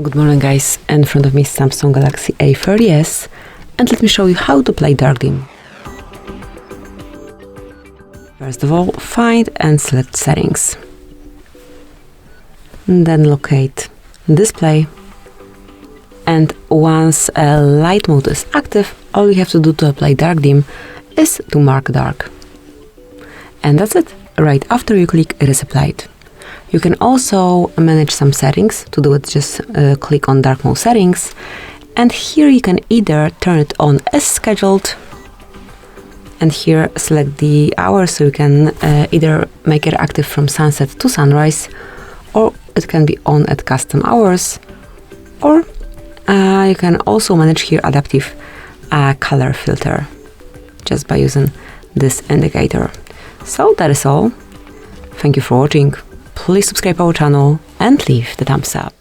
Good morning guys, in front of me is Samsung Galaxy A30s and let me show you how to play dark dim. First of all, find and select settings. Then locate display, and once a light mode is active, all you have to do to apply dark dim is to mark dark. And that's it. Right after you click it is applied. You can also manage some settings. To do it, just click on dark mode settings, and here you can either turn it on as scheduled, and here select the hour, so you can either make it active from sunset to sunrise, or it can be on at custom hours, or you can also manage here adaptive color filter just by using this indicator. So that is all. Thank you for watching. Please subscribe our channel and leave the thumbs up.